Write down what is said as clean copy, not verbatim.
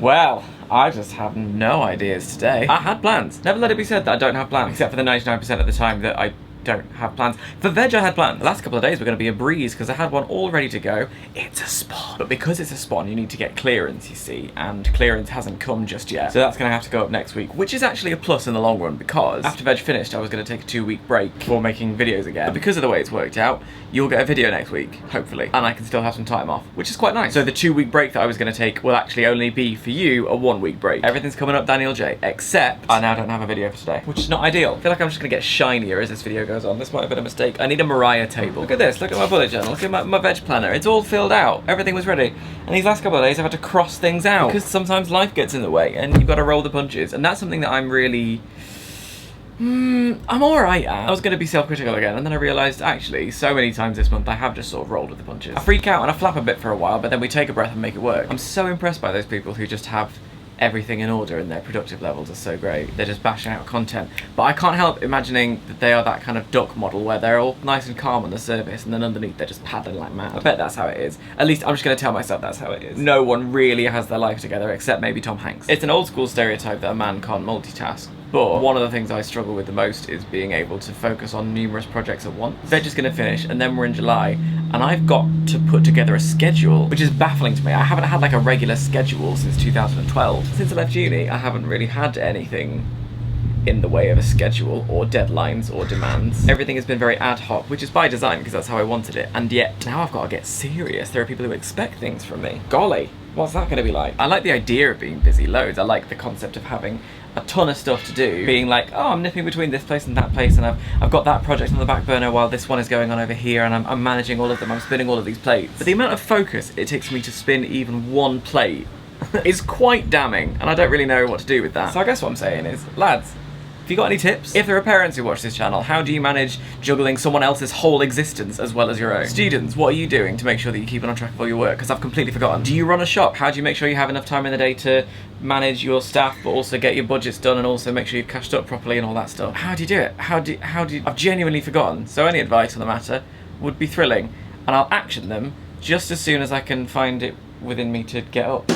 Well, I just have no ideas today. I had plans. Never let it be said that I don't have plans, except for the 99% of the time that I don't have plans. For veg, I had plans. The last couple of days were going to be a breeze because I had one all ready to go. It's a spawn. But because it's a spawn, you need to get clearance, you see, and clearance hasn't come just yet. So that's going to have to go up next week, which is actually a plus in the long run because after veg finished, I was going to take a 2-week break before making videos again. But because of the way it's worked out, you'll get a video next week, hopefully, and I can still have some time off, which is quite nice. So the 2-week break that I was going to take will actually only be for you a 1-week break. Everything's coming up Daniel J, except I now don't have a video for today, which is not ideal. I feel like I'm just going to get shinier as this video goes on. This might have been a mistake. I need a Mariah table. Look at this, look at my bullet journal, look at my veg planner. It's all filled out. Everything was ready. And these last couple of days I've had to cross things out because sometimes life gets in the way and you've got to roll the punches. And that's something that I'm really... I'm alright at. I was going to be self-critical again, and then I realised, actually, so many times this month I have just sort of rolled with the punches. I freak out and I flap a bit for a while, but then we take a breath and make it work. I'm so impressed by those people who just have everything in order and their productive levels are so great. They're just bashing out content. But I can't help imagining that they are that kind of duck model where they're all nice and calm on the surface and then underneath they're just paddling like mad. I bet that's how it is. At least I'm just going to tell myself that's how it is. No one really has their life together except maybe Tom Hanks. It's an old school stereotype that a man can't multitask. But one of the things I struggle with the most is being able to focus on numerous projects at once. Veg is going to finish and then we're in July and I've got to put together a schedule, which is baffling to me. I haven't had like a regular schedule since 2012. Since I left uni, I haven't really had anything in the way of a schedule or deadlines or demands. Everything has been very ad hoc, which is by design because that's how I wanted it. And yet now I've got to get serious. There are people who expect things from me. Golly, what's that going to be like? I like the idea of being busy loads. I like the concept of having a ton of stuff to do, being like, oh, I'm nipping between this place and that place and I've got that project on the back burner while this one is going on over here and I'm managing all of them, I'm spinning all of these plates. But the amount of focus it takes me to spin even one plate is quite damning, and I don't really know what to do with that. So I guess what I'm saying is, lads, have you got any tips? If there are parents who watch this channel, how do you manage juggling someone else's whole existence as well as your own? Students, what are you doing to make sure that you keep on track of all your work? Because I've completely forgotten. Do you run a shop? How do you make sure you have enough time in the day to manage your staff, but also get your budgets done and also make sure you've cashed up properly and all that stuff? How do you do it? How do you... I've genuinely forgotten. So any advice on the matter would be thrilling, and I'll action them just as soon as I can find it within me to get up.